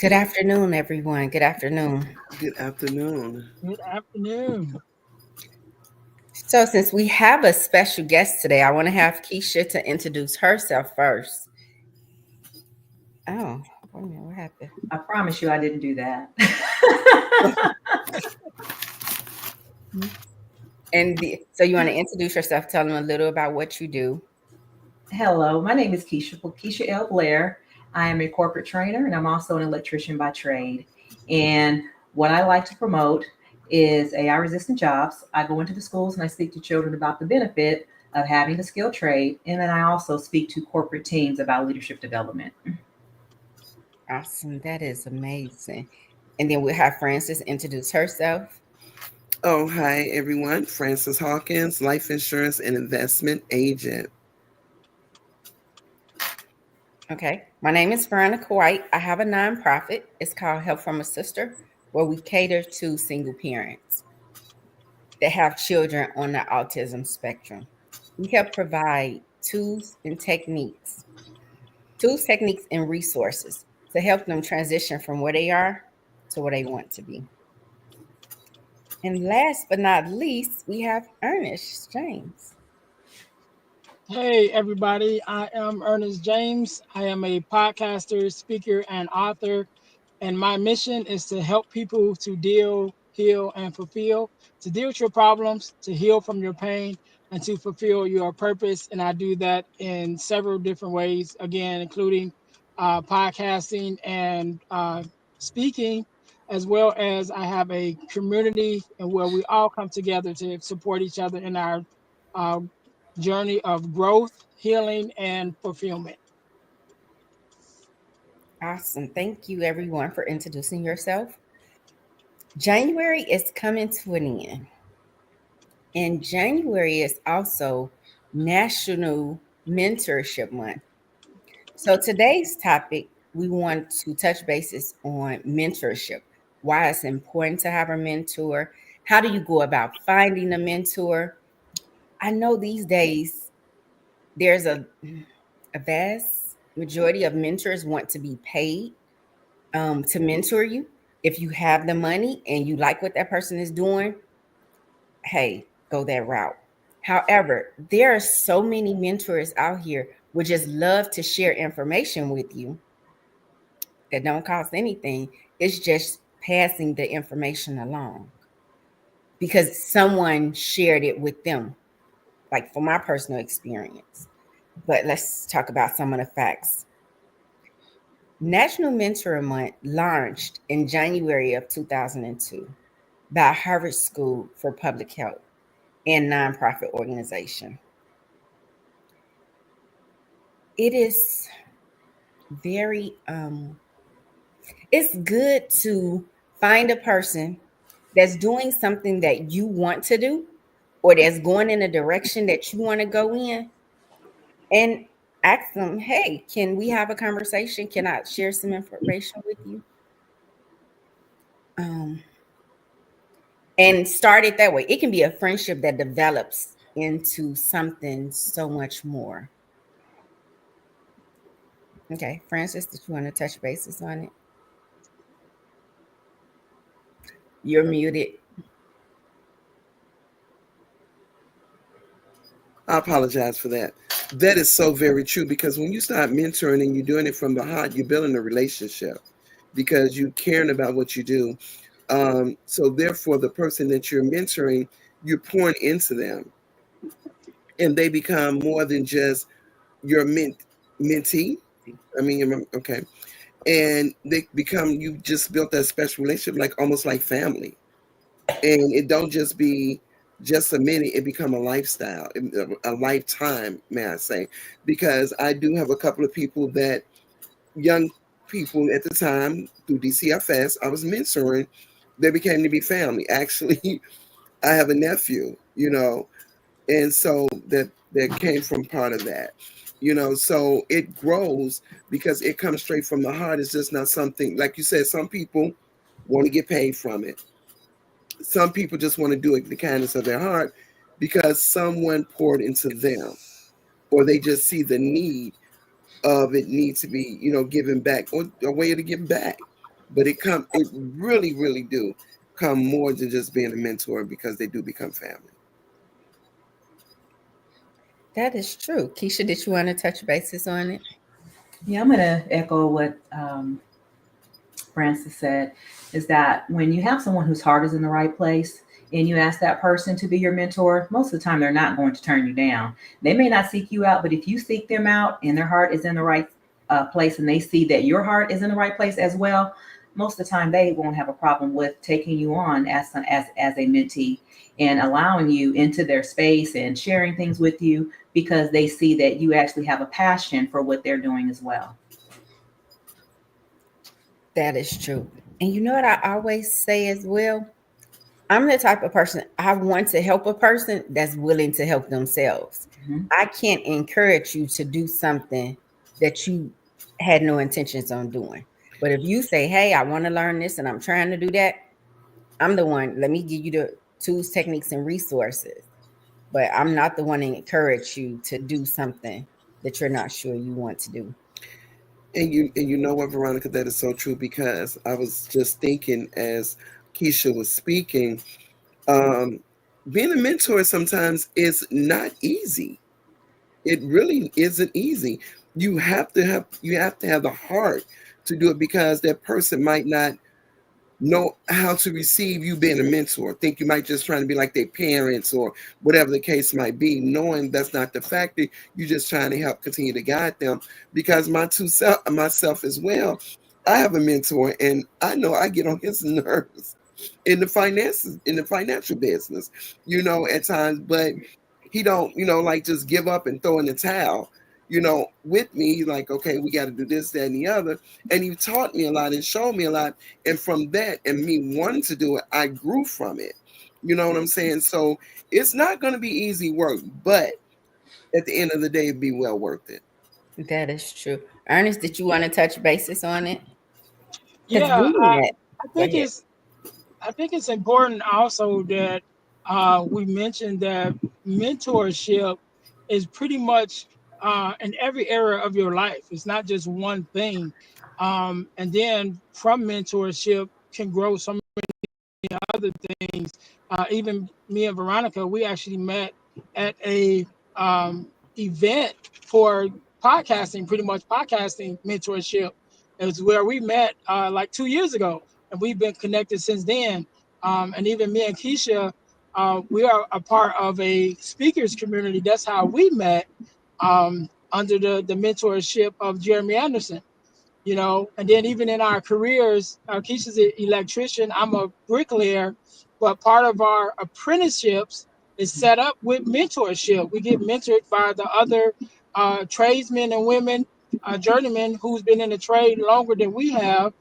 Good afternoon, everyone. Good afternoon. Good afternoon. Good afternoon. So, since we have a special guest today, I want to have Keisha to introduce herself first. Oh, wait a minute, what happened? I promise you I didn't do that. So, you want to introduce yourself, tell them a little about what you do. Hello, my name is Keisha L. Blair. I am a corporate trainer and I'm also an electrician by trade. And what I like to promote is AI resistant jobs. I go into the schools and I speak to children about the benefit of having a skilled trade. And then I also speak to corporate teams about leadership development. Awesome. That is amazing. And then we'll have Frances introduce herself. Oh, hi, everyone. Francis Hawkins, life insurance and investment agent. Okay. My name is Veronica White. I have a nonprofit. It's called Help from a Sister, where we cater to single parents that have children on the autism spectrum. We help provide tools, techniques, and resources to help them transition from where they are to where they want to be. And last but not least, we have Ernest James. Hey, everybody. I am Ernest James. I am a podcaster, speaker, and author. And my mission is to help people to deal, heal, and fulfill, to deal with your problems, to heal from your pain, and to fulfill your purpose. And I do that in several different ways, again, including podcasting and speaking, as well as I have a community and where we all come together to support each other in our uh, journey of growth, healing, and fulfillment. Awesome. Thank you, everyone, for introducing yourself. January is coming to an end. And January is also National Mentorship Month. So today's topic, we want to touch bases on mentorship, why it's important to have a mentor, how do you go about finding a mentor. I know these days there's a vast majority of mentors want to be paid to mentor you. If you have the money and you like what that person is doing, hey, go that route. However, there are so many mentors out here would just love to share information with you that don't cost anything. It's just passing the information along because someone shared it with them, like from my personal experience. But let's talk about some of the facts. National Mentor Month launched in January of 2002 by Harvard School for Public Health and nonprofit organization. It is very it's good to find a person that's doing something that you want to do or that's going in a direction that you want to go in and ask them, hey, can we have a conversation? Can I share some information with you? Um, and start it that way. It can be a friendship that develops into something so much more. Okay, Francis, did you want to touch bases on it? You're muted. I apologize for that. That is so very true because when you start mentoring and you're doing it from the heart, you're building a relationship because you're caring about what you do. So therefore, the person that you're mentoring, you're pouring into them, and they become more than just your mentee. I mean, okay, and they become you just built that special relationship, like almost like family, and it don't just be just a minute; it become a lifestyle, a lifetime, may I say? Because I do have a couple of people that young people at the time through DCFS I was mentoring. They became to be family. Actually, I have a nephew, and so that came from part of that, so it grows because it comes straight from the heart. It's just not something like you said. Some people want to get paid from it. Some people just want to do it in the kindness of their heart because someone poured into them, or they just see the need of it needs to be given back, or a way to give back. But it really, really do come more than just being a mentor because they do become family. That is true. Keisha, did you want to touch bases on it? Yeah, I'm going to echo what Francis said, is that when you have someone whose heart is in the right place and you ask that person to be your mentor, most of the time they're not going to turn you down. They may not seek you out, but if you seek them out and their heart is in the right place and they see that your heart is in the right place as well, most of the time they won't have a problem with taking you on as a mentee and allowing you into their space and sharing things with you because they see that you actually have a passion for what they're doing as well. That is true. And you know what I always say as well? I'm the type of person I want to help a person that's willing to help themselves. Mhm. I can't encourage you to do something that you had no intentions on doing. But if you say, "Hey, I want to learn this and I'm trying to do that," I'm the one. Let me give you the tools, techniques, and resources. But I'm not the one to encourage you to do something that you're not sure you want to do. And you know what, Veronica, that is so true because I was just thinking as Keisha was speaking, um, being a mentor sometimes is not easy. It really isn't easy. You have to have the heart to do it because that person might not know how to receive you being a mentor. Think you might just trying to be like their parents or whatever the case might be, knowing that's not the fact that you're just trying to help continue to guide them. Because myself as well, I have a mentor and I know I get on his nerves in the financial business, at times, but he don't, like just give up and throw in the towel. With me, like, okay, we got to do this, that, and the other. And he taught me a lot and showed me a lot, and from that and me wanting to do it, I grew from it. You know what I'm saying? So it's not going to be easy work, but at the end of the day, it'd be well worth it. That is true. Ernest, did you want to touch basis on it? Because Yeah, we met. I Go think ahead. it's important also that we mentioned that mentorship is pretty much in every area of your life. It's not just one thing. And then from mentorship can grow so other things. Even me and Veronica, we actually met at a event for podcasting, pretty much podcasting mentorship. It was where we met like 2 years ago, and we've been connected since then. And even me and Keisha, we are a part of a speakers community. That's how we met under the mentorship of Jeremy Anderson. And then even in our careers, Keisha's an electrician, I'm a bricklayer, but part of our apprenticeships is set up with mentorship. We get mentored by the other tradesmen and women, journeymen who's been in the trade longer than we have,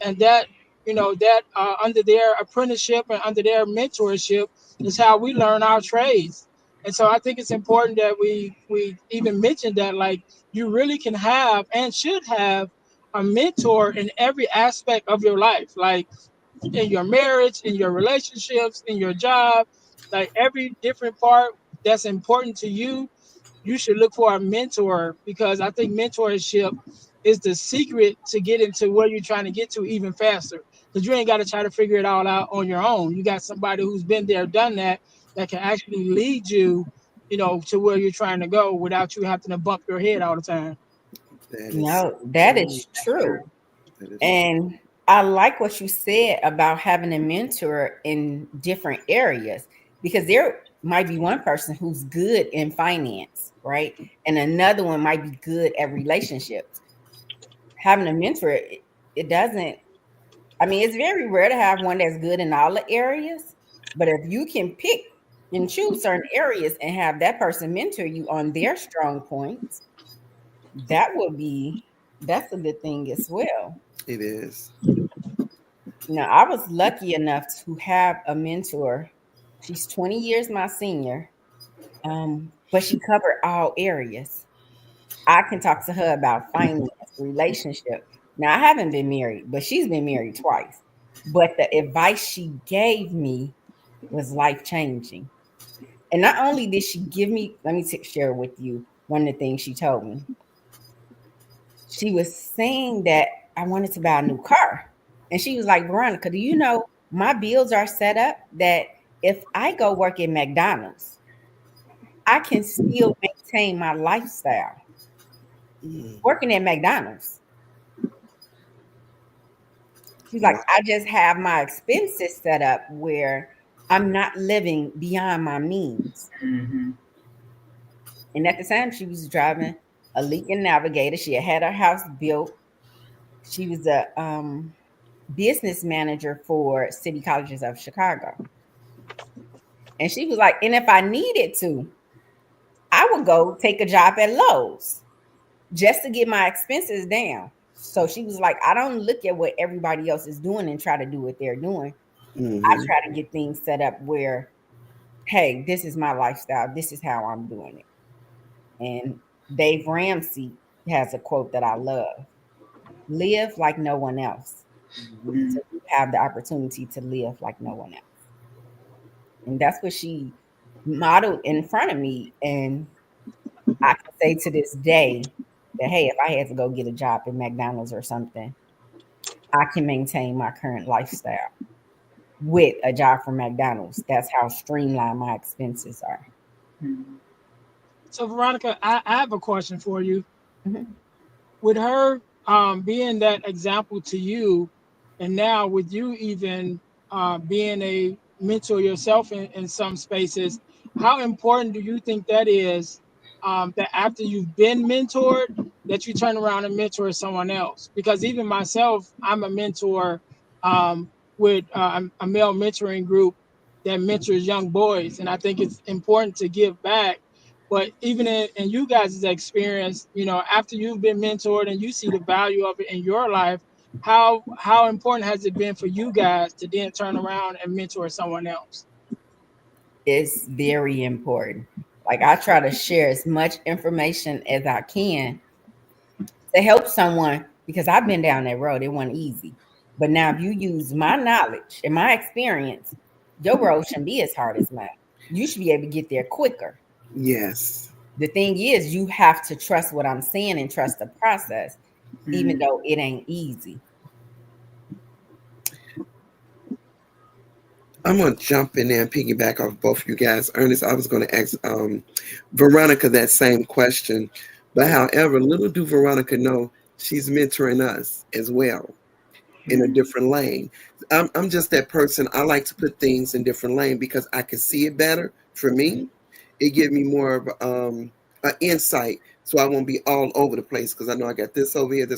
and that under their apprenticeship and under their mentorship is how we learn our trades. And so I think it's important that we even mention that, like, you really can have and should have a mentor in every aspect of your life, like in your marriage, in your relationships, in your job, like every different part that's important to you. You should look for a mentor, because I think mentorship is the secret to get into where you're trying to get to even faster. Because you ain't got to try to figure it all out on your own. You got somebody who's been there, done that, that can actually lead you, to where you're trying to go without you having to bump your head all the time. That is so No, that true. is true. That is true. And I like what you said about having a mentor in different areas, because there might be one person who's good in finance, right? And another one might be good at relationships. Having a mentor, it doesn't, I mean, it's very rare to have one that's good in all the areas, but if you can pick and choose certain areas and have that person mentor you on their strong points, that would be, that's a good thing as well. It is. Now, I was lucky enough to have a mentor. She's 20 years my senior, but she covered all areas. I can talk to her about finance, relationship. Now, I haven't been married, but she's been married twice. But the advice she gave me was life changing. And not only did she give me, let me share with you one of the things she told me. She was saying that I wanted to buy a new car. And she was like, Veronica, do you know my bills are set up that if I go work at McDonald's, I can still maintain my lifestyle Mm. working at McDonald's. She's like, Wow. I just have my expenses set up where I'm not living beyond my means. Mm-hmm. And at the time, she was driving a Lincoln Navigator. She had her house built. She was a business manager for City Colleges of Chicago. And she was like, and if I needed to, I would go take a job at Lowe's just to get my expenses down. So she was like, I don't look at what everybody else is doing and try to do what they're doing. I Mm-hmm. try to get things set up where, hey, this is my lifestyle. This is how I'm doing it. And Dave Ramsey has a quote that I love: live like no one else. So you have the opportunity to live like no one else. And that's what she modeled in front of me. And I can say to this day that, hey, if I had to go get a job at McDonald's or something, I can maintain my current lifestyle with a job from McDonald's. That's how streamlined my expenses are. Mm-hmm. So Veronica, I have a question for you. Mhm. With her being that example to you, and now with you even being a mentor yourself in some spaces, how important do you think that is, that after you've been mentored, that you turn around and mentor someone else? Because even myself, I'm a mentor with a male mentoring group that mentors young boys, and I think it's important to give back. But even in you guys' experience, after you've been mentored and you see the value of it in your life, how important has it been for you guys to then turn around and mentor someone else? It's very important. Like I try to share as much information as I can to help someone because I've been down that road. It wasn't easy. But now if you use my knowledge and my experience, your road shouldn't be as hard as mine. You should be able to get there quicker. Yes. The thing is, you have to trust what I'm saying and trust the process, even Mm-hmm. though it ain't easy. I'm gonna jump in there and piggyback off both you guys. Ernest, I was gonna ask Veronica that same question, but however, little do Veronica know she's mentoring us as well in a different lane. I'm just that person. I like to put things in different lane because I can see it better for me. It gives me more of an insight, so I won't be all over the place because I know I got this over here,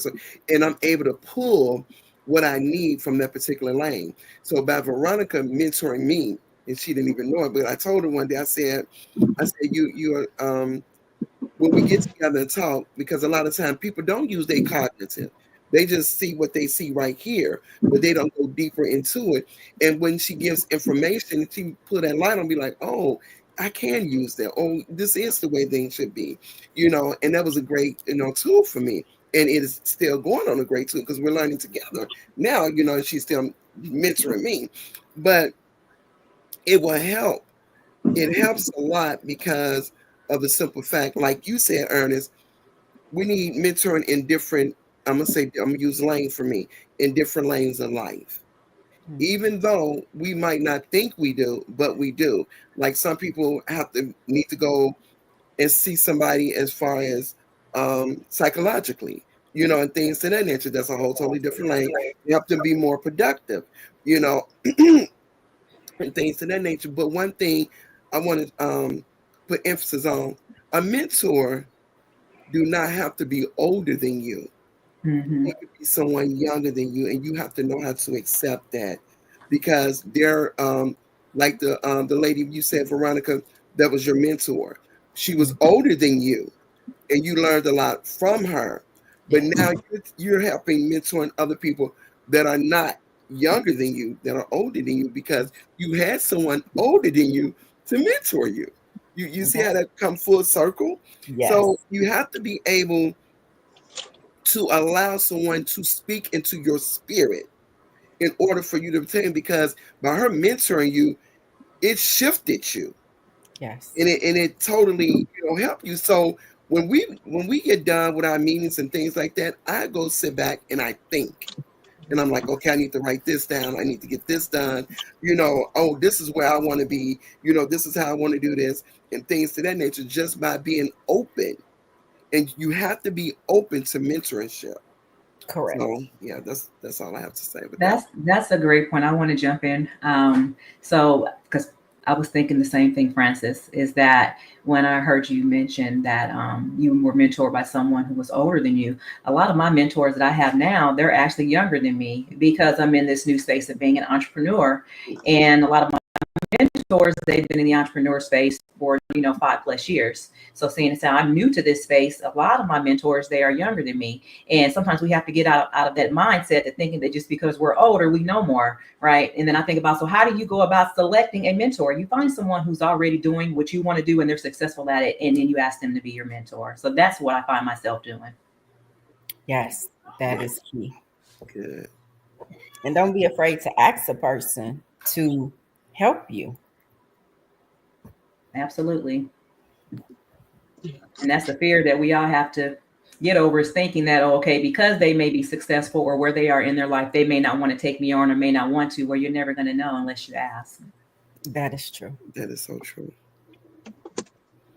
and I'm able to pull what I need from that particular lane. So by Veronica mentoring me, and she didn't even know it, but I told her one day, I said, you are when we get together and talk, because a lot of times people don't use their cognitive. They just see what they see right here, but they don't go deeper into it. And when she gives information, she put that light on, be like, oh, I can use that. Oh, this is the way things should be, and that was a great, tool for me. And it is still going on a great tool because we're learning together. Now, she's still mentoring me. But it will help. It helps a lot because of the simple fact, like you said, Ernest, we need mentoring in different, I'm gonna use lane for me, in different lanes of life. Even though we might not think we do, but we do. Like some people need to go and see somebody as far as psychologically, and things to that nature. That's a whole totally different lane. Help them be more productive, you know, and things to that nature. But one thing I want to put emphasis on: a mentor do not have to be older than you. Mm-hmm. It could be someone younger than you, and you have to know how to accept that because they're like the lady you said, Veronica, that was your mentor. She was older than you, and you learned a lot from her. But Yes. now you're helping mentoring other people that are not younger than you, that are older than you, because you had someone older than you to mentor you. You see how that come full circle? Yes. So you have to be able to allow someone to speak into your spirit in order for you to obtain, because by her mentoring you, it shifted you, Yes. and it totally helped you. So when we get done with our meetings and things like that, I go sit back and I think. And I'm like, okay, I need to write this down. I need to get this done. You know, oh, this is where I want to be. You know, this is how I want to do this, and things to that nature, just by being open. And you have to be open to mentorship. Correct. So yeah, that's all I have to say with that. That's a great point. I want to jump in. So because I was thinking the same thing, Francis, is that when I heard you mention that you were mentored by someone who was older than you, a lot of my mentors that I have now, they're actually younger than me because I'm in this new space of being an entrepreneur, and a lot of mentors, they've been in the entrepreneur space for 5+ years. So seeing as how I'm new to this space, a lot of my mentors, they are younger than me, and sometimes we have to get out of that mindset of thinking that just because we're older we know more, right? And then I think about, so how do you go about selecting a mentor? You find someone who's already doing what you want to do and they're successful at it, and then you ask them to be your mentor. So that's what I find myself doing. Yes, that is key. Good. And don't be afraid to ask a person to help you. Absolutely. And that's the fear that we all have to get over, is thinking that, oh, okay, because they may be successful or where they are in their life, they may not want to take me on or may not want to. Well, you're never going to know unless you ask. That is true. That is so true.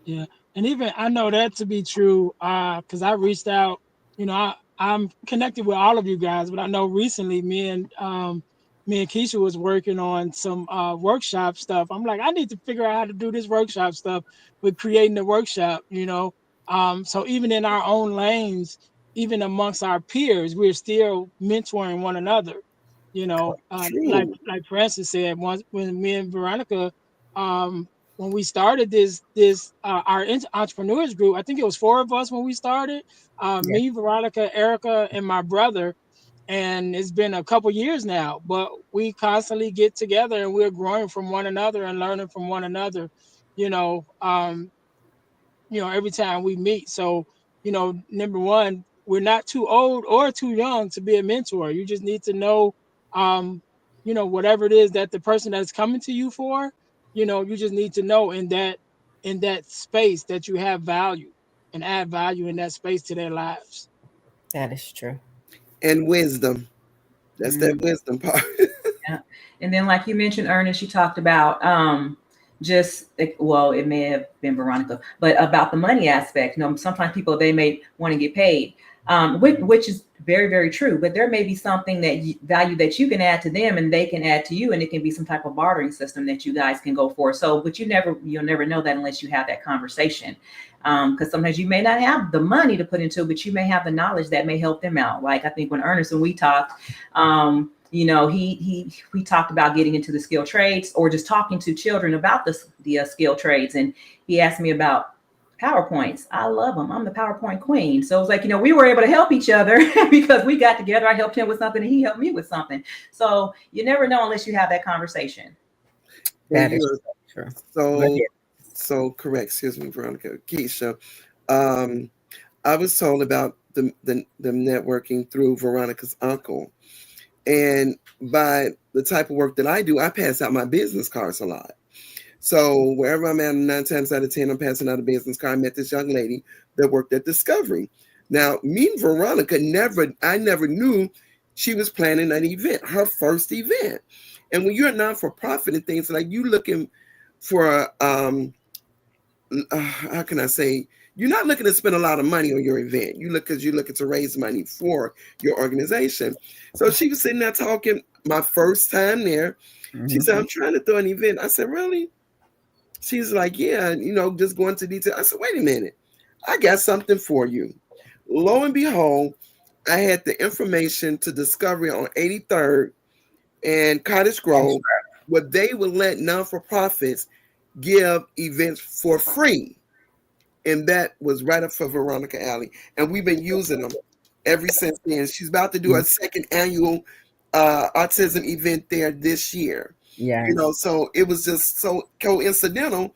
Yeah, and even I know that to be true because I reached out. I'm connected with all of you guys, but I know recently me and Keisha was working on some workshop stuff. I'm like, I need to figure out how to do this workshop stuff with creating the workshop. So even in our own lanes, even amongst our peers, we're still mentoring one another. Like True. Francis said, once when me and Veronica when we started our entrepreneurs group, I think it was 4 of us when we started, Yeah. me, Veronica, Erica, and my brother. And it's been a couple years now, but we constantly get together and we're growing from one another and learning from one another, you know, um, every time we meet. So, number one, we're not too old or too young to be a mentor. You just need to know, whatever it is that the person that's coming to you for, you just need to know in that space that you have value and add value in that space to their lives. That is true. And wisdom. That's that Mm. wisdom part. Yeah. And then, like you mentioned, Ernest, you talked about it may have been Veronica, but about the money aspect. Sometimes people, they may want to get paid, which is very, very true. But there may be something value that you can add to them, and they can add to you, and it can be some type of bartering system that you guys can go for. So, but you'll never know that unless you have that conversation. Because sometimes you may not have the money to put into it, but you may have the knowledge that may help them out. Like I think when Ernest and we talked, we talked about getting into the skilled trades or just talking to children about the skilled trades, and he asked me about PowerPoints. I love them. I'm the PowerPoint queen. So it was like, we were able to help each other because we got together. I helped him with something and he helped me with something. So you never know unless you have that conversation. And That is you true. are so correct. Excuse me, Veronica. Keisha. I was told about the networking through Veronica's uncle. And by the type of work that I do, I pass out my business cards a lot. So wherever I'm at, 9 times out of 10, I'm passing out a business card. I met this young lady that worked at Discovery. Now, me and Veronica I never knew she was planning an event, her first event. And when you're a non-for-profit and things like, you looking for, how can I say, you're not looking to spend a lot of money on your event. You're looking to raise money for your organization. So she was sitting there talking my first time there. She said, I'm trying to throw an event. I said, really? She's like, yeah, just going into detail. I said, wait a minute. I got something for you. Lo and behold, I had the information to Discovery on 83rd and Cottage Grove, where they would let non-for-profits give events for free. And that was right up for Veronica Alley. And we've been using them ever since then. She's about to do her second annual autism event there this year. Yeah. So it was just so coincidental.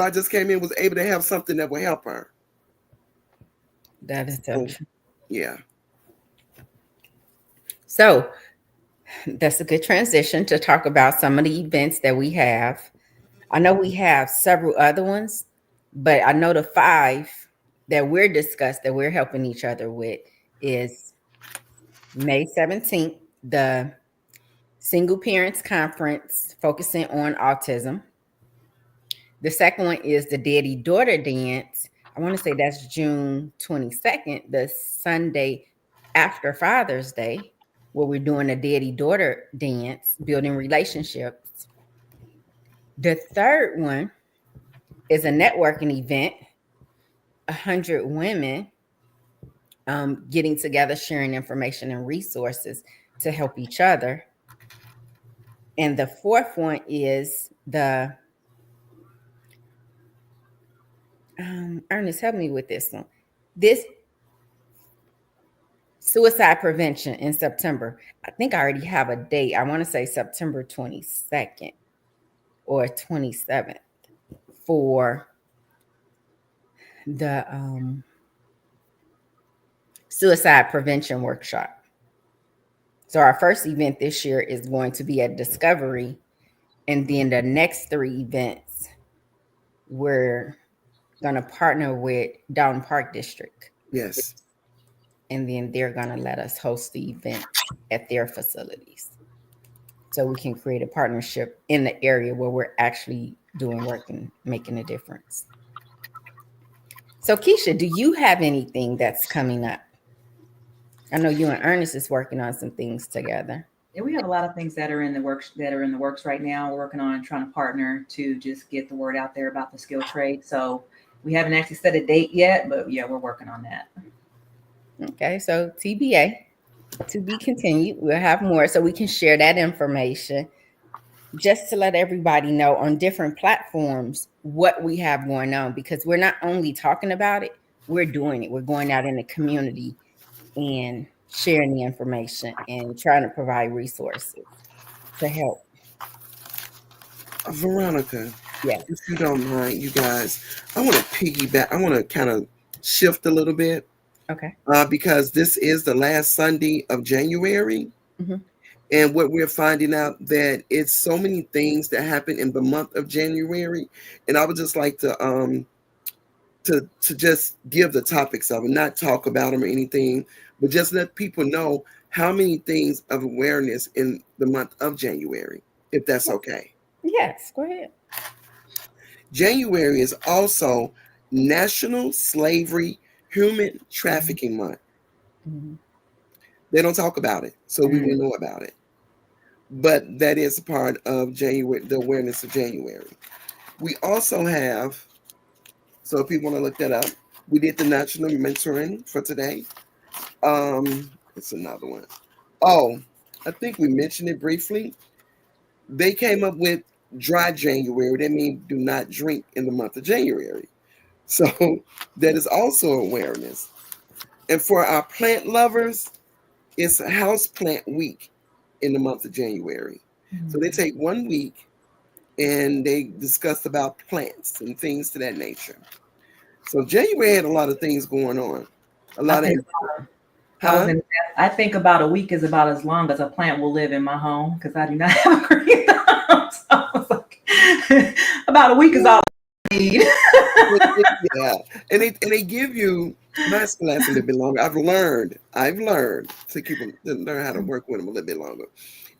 I just came in, was able to have something that would help her. That is so true. Yeah. So that's a good transition to talk about some of the events that we have. I know we have several other ones, but I know the 5 that we're helping each other with is May 17th the Single Parents Conference focusing on autism. The second one is the Daddy Daughter Dance. I want to say that's June 22nd, the Sunday after Father's Day, where we're doing a Daddy Daughter Dance, building relationships. The third one is a networking event, 100 women getting together, sharing information and resources to help each other. And the fourth one is the Ernest, help me with this one. This suicide prevention in September. I think I already have a date. I want to say September 22nd or 27th for the suicide prevention workshop. So our first event this year is going to be at Discovery, and then the next 3 events we're going to partner with Downton Park District. Yes. And then they're going to let us host the event at their facilities. So we can create a partnership in the area where we're actually doing work and making a difference. So Keisha, do you have anything that's coming up? I know you and Ernest is working on some things together. Yeah, we have a lot of things that are in the works right now. We're working on trying to partner to just get the word out there about the skill trade. So we haven't actually set a date yet, but yeah, we're working on that. Okay, so TBA, to be continued. We'll have more so we can share that information just to let everybody know on different platforms what we have going on, because we're not only talking about it, we're doing it. We're going out in the community and sharing the information and trying to provide resources to help. Veronica, Yes. if you don't mind, you guys, I want to piggyback. I want to kind of shift a little bit. Okay. Because this is the last Sunday of January. Mm-hmm. And what we're finding out that it's so many things that happen in the month of January. And I would just like to just give the topics of it, not talk about them or anything, but just let people know how many things of awareness in the month of January, if that's okay. Yes, go ahead. January is also National Slavery Human Trafficking Month. Mm-hmm. They don't talk about it, so we will know about it. But that is a part of January, the awareness of January. We also have, so if people want to look that up, we did the National Mentoring for today. It's another one. Oh, I think we mentioned it briefly. They came up with dry January. That means do not drink in the month of January. So that is also awareness. And for our plant lovers, it's a house plant week in the month of January. Mm-hmm. So they take 1 week and they discuss about plants and things to that nature. So January had a lot of things going on. A lot I think about a week is about as long as a plant will live in my home because I do not have a green thumb. So I was like, about a week is all I need. Yeah, and they give you. My school lasts a little bit longer. I've learned to learn how to work with them a little bit longer,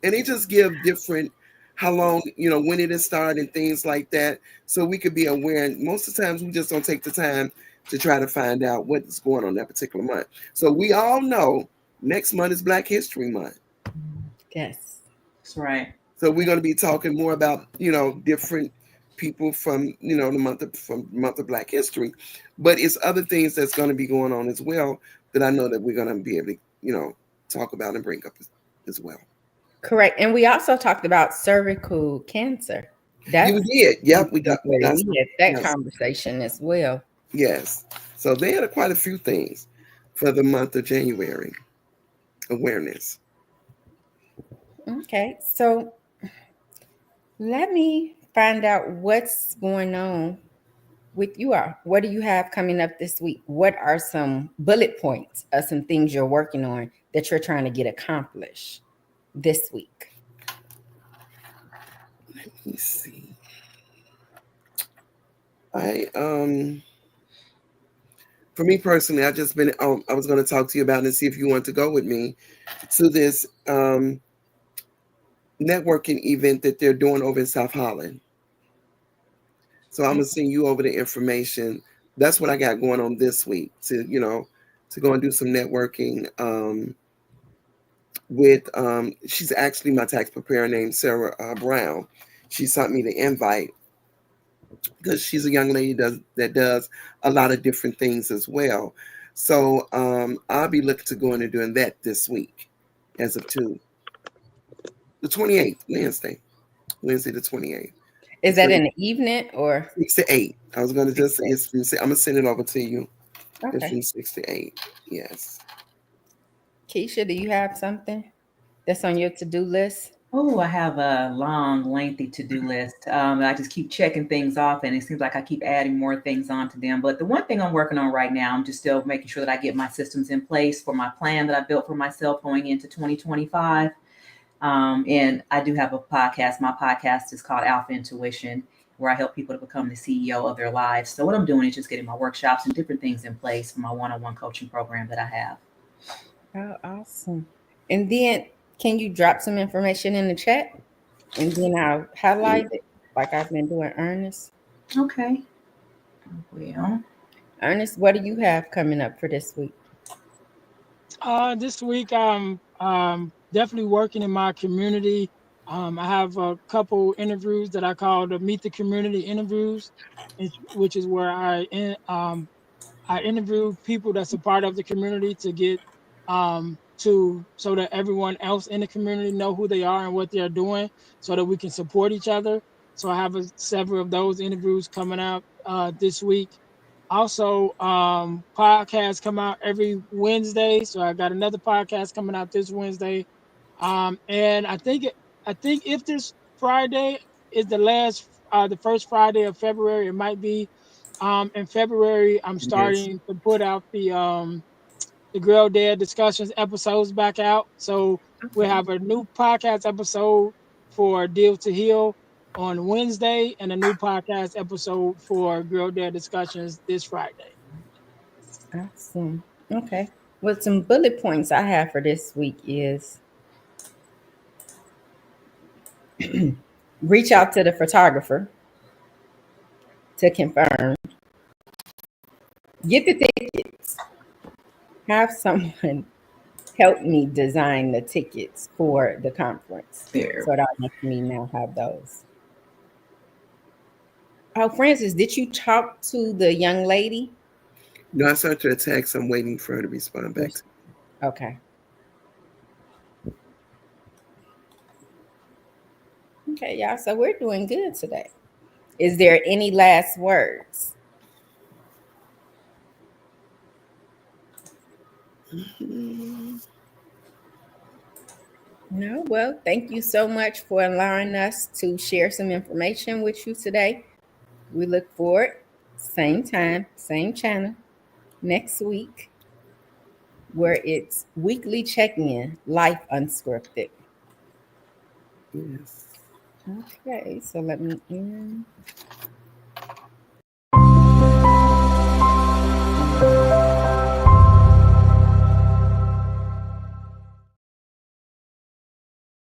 and they just give different how long, when it is started and things like that, so we could be aware. And most of the times we just don't take the time to try to find out what's going on that particular month. So we all know next month is Black History Month. Yes, that's right. So we're going to be talking more about different people from the month of Black History, but it's other things that's going to be going on as well that I know that we're going to be able to talk about and bring up as well. Correct. And we also talked about cervical cancer. You did. Yep, we had that conversation as well. Yes. So they had quite a few things for the month of January awareness. Okay, so let me find out what's going on with you all. What do you have coming up this week? What are some bullet points of some things you're working on that you're trying to get accomplished this week? Let me see. For me personally, I just been. I was going to talk to you about it and see if you want to go with me to this networking event that they're doing over in South Holland. So I'm gonna send you over the information. That's what I got going on this week to go and do some networking with. She's actually my tax preparer named Sarah Brown. She sent me the invite because she's a young lady that does a lot of different things as well. So I'll be looking to going and doing that this week, as of the 28th, Wednesday the 28th. Is that in the evening or? 6 to 8. I was going to just say 6 I'm gonna send it over to you. It's Okay. from 6 to 8. Yes. Keisha, do you have something that's on your to-do list? Oh, I have a long, lengthy to-do list. I just keep checking things off, and it seems like I keep adding more things onto them. But the one thing I'm working on right now, I'm just still making sure that I get my systems in place for my plan that I built for myself going into 2025. And I do have a podcast. My podcast is called Alpha Intuition, where I help people to become the CEO of their lives. So what I'm doing is just getting my workshops and different things in place for my one-on-one coaching program that I have. Oh, awesome. And then can you drop some information in the chat? And then I'll highlight it like I've been doing Ernest. Okay. Well, Ernest, what do you have coming up for this week? This week I'm definitely working in my community. I have a couple interviews that I call the Meet the Community interviews, which is where I interview people that's a part of the community to get to so that everyone else in the community know who they are and what they're doing, so that we can support each other. So I have several of those interviews coming out this week. Also, podcasts come out every Wednesday, so I got another podcast coming out this Wednesday. And I think if this Friday is the first Friday of February, it might be. In February, I'm Yes. starting to put out the Girl Dad discussions episodes back out. So we'll Okay. have a new podcast episode for Deal to Heal on Wednesday, and a new podcast episode for Girl Dad discussions this Friday. Awesome. Okay. Well, some bullet points I have for this week is reach out to the photographer to confirm, get the tickets, have someone help me design the tickets for the conference. there. So that makes me now have those. Oh, Francis, did you talk to the young lady? No, I sent her a text. I'm waiting for her to respond back. Okay. Okay, y'all. So we're doing good today. Is there any last words? No, well, thank you so much for allowing us to share some information with you today. We look forward, same time, same channel, next week, where it's weekly check-in, Life Unscripted. Yes. Okay, so let me end.